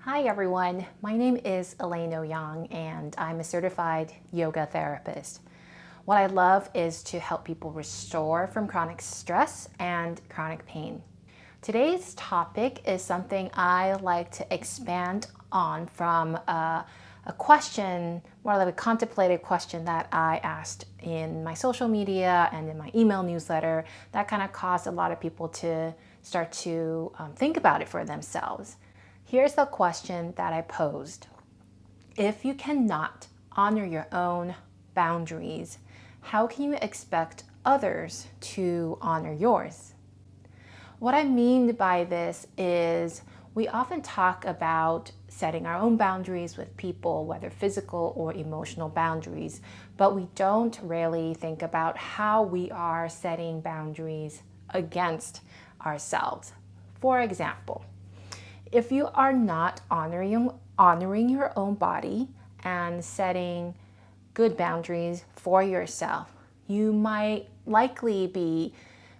Hi everyone, my name is Elaine Young and I'm a certified yoga therapist. What I love is to help people restore from chronic stress and chronic pain. Today's topic is something I like to expand on from a question, more like a contemplated question that I asked in my social media and in my email newsletter that kind of caused a lot of people to start to think about it for themselves. Here's the question that I posed. If you cannot honor your own boundaries, how can you expect others to honor yours? What I mean by this is we often talk about setting our own boundaries with people, whether physical or emotional boundaries, but we don't really think about how we are setting boundaries against ourselves. For example, if you are not honoring your own body and setting good boundaries for yourself, you might likely be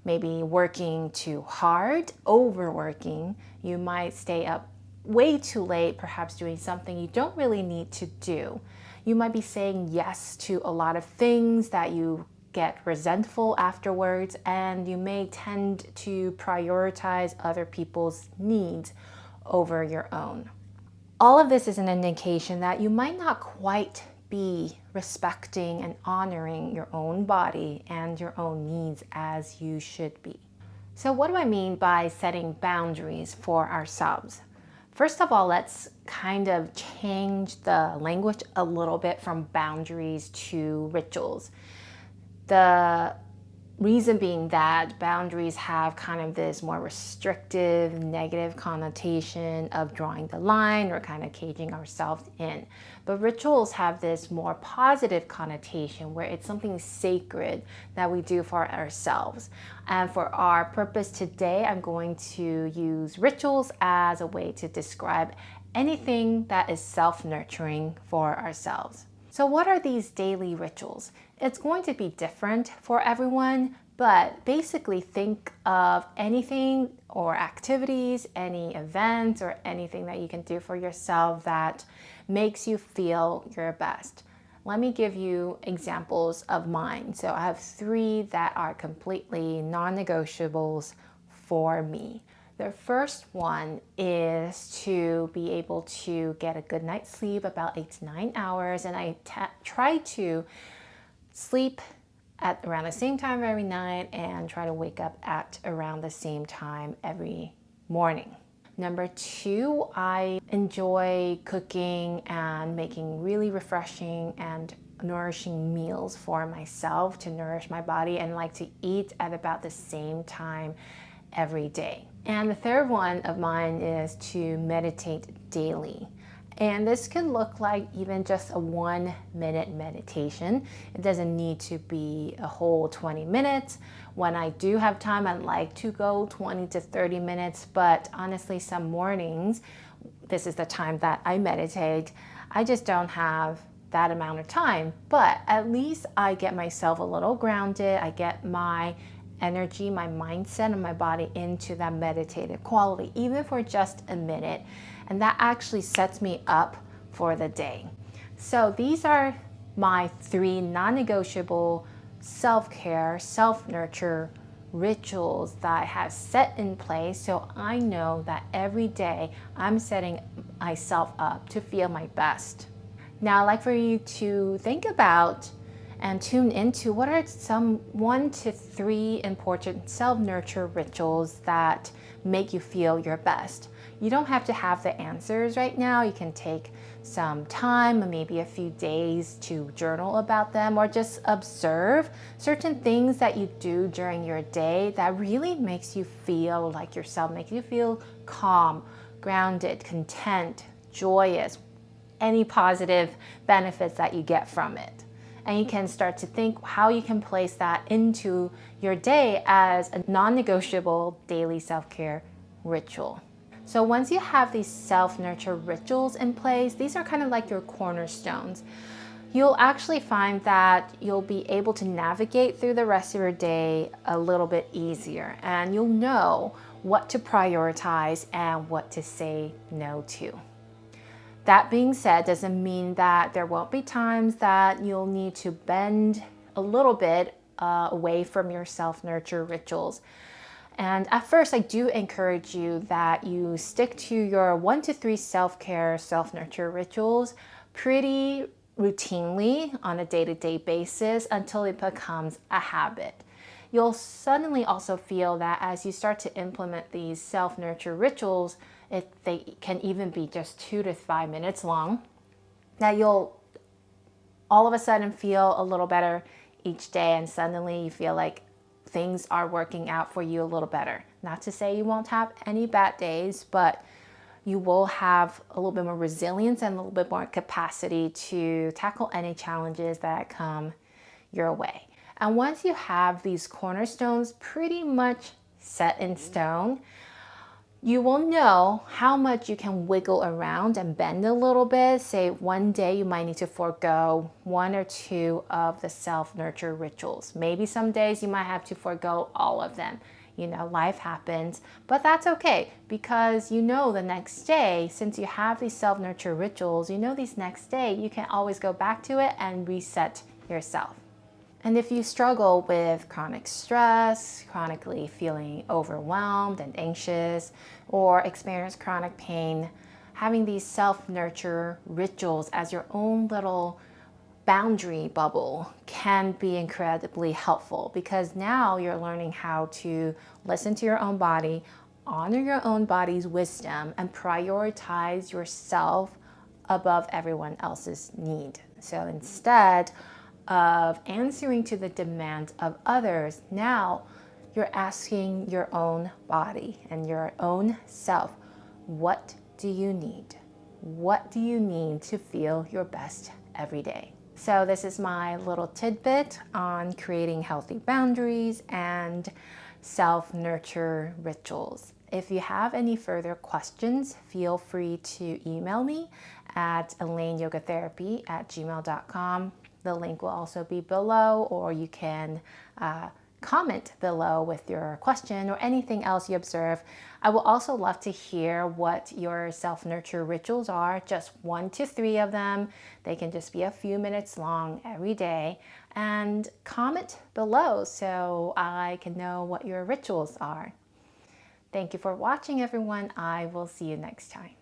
maybe working too hard, overworking. You might stay up way too late, perhaps doing something you don't really need to do. You might be saying yes to a lot of things that you get resentful afterwards, and you may tend to prioritize other people's needs over your own. All of this is an indication that you might not quite be respecting and honoring your own body and your own needs as you should be. So what do I mean by setting boundaries for ourselves? First of all, let's kind of change the language a little bit from boundaries to rituals. The reason being that boundaries have kind of this more restrictive, negative connotation of drawing the line or kind of caging ourselves in. But rituals have this more positive connotation where it's something sacred that we do for ourselves. And for our purpose today, I'm going to use rituals as a way to describe anything that is self-nurturing for ourselves. So what are these daily rituals? It's going to be different for everyone, but basically think of anything or activities, any events or anything that you can do for yourself that makes you feel your best. Let me give you examples of mine. So I have 3 that are completely non-negotiables for me. The first one is to be able to get a good night's sleep, about 8 to 9 hours, and I try to sleep at around the same time every night and try to wake up at around the same time every morning. Number 2, I enjoy cooking and making really refreshing and nourishing meals for myself to nourish my body, and like to eat at about the same time every day. And the third one of mine is to meditate daily. And this could look like even just a 1-minute meditation. It doesn't need to be a whole 20 minutes. When I do have time, I'd like to go 20 to 30 minutes, but honestly, some mornings, this is the time that I meditate, I just don't have that amount of time, but at least I get myself a little grounded. I get my energy, my mindset, and my body into that meditative quality, even for just a minute. And that actually sets me up for the day. So these are my 3 non-negotiable self-care, self-nurture rituals that I have set in place, so I know that every day I'm setting myself up to feel my best. Now I'd like for you to think about and tune into what are some 1 to 3 important self-nurture rituals that make you feel your best. You don't have to have the answers right now. You can take some time, maybe a few days, to journal about them, or just observe certain things that you do during your day that really makes you feel like yourself, makes you feel calm, grounded, content, joyous, any positive benefits that you get from it. And you can start to think how you can place that into your day as a non-negotiable daily self-care ritual. So once you have these self-nurture rituals in place, these are kind of like your cornerstones. You'll actually find that you'll be able to navigate through the rest of your day a little bit easier, and you'll know what to prioritize and what to say no to. That being said, doesn't mean that there won't be times that you'll need to bend a little bit away from your self-nurture rituals. And at first, I do encourage you that you stick to your 1 to 3 self-care, self-nurture rituals pretty routinely on a day-to-day basis until it becomes a habit. You'll suddenly also feel that as you start to implement these self-nurture rituals, if they can even be just 2 to 5 minutes long, that you'll all of a sudden feel a little better each day, and suddenly you feel like things are working out for you a little better. Not to say you won't have any bad days, but you will have a little bit more resilience and a little bit more capacity to tackle any challenges that come your way. And once you have these cornerstones pretty much set in stone, you will know how much you can wiggle around and bend a little bit. Say one day you might need to forego 1 or 2 of the self-nurture rituals. Maybe some days you might have to forego all of them. You know, life happens, but that's okay because you know the next day, since you have these self-nurture rituals, you know these next day you can always go back to it and reset yourself. And if you struggle with chronic stress, chronically feeling overwhelmed and anxious, or experience chronic pain, having these self-nurture rituals as your own little boundary bubble can be incredibly helpful because now you're learning how to listen to your own body, honor your own body's wisdom, and prioritize yourself above everyone else's need. So instead of answering to the demands of others, now you're asking your own body and your own self, what do you need? What do you need to feel your best every day? So this is my little tidbit on creating healthy boundaries and self-nurture rituals. If you have any further questions, feel free to email me at elaineyogatherapy@gmail.com. The link will also be below, or you can comment below with your question or anything else you observe. I will also love to hear what your self-nurture rituals are, just 1 to 3 of them. They can just be a few minutes long every day. And comment below so I can know what your rituals are. Thank you for watching, everyone. I will see you next time.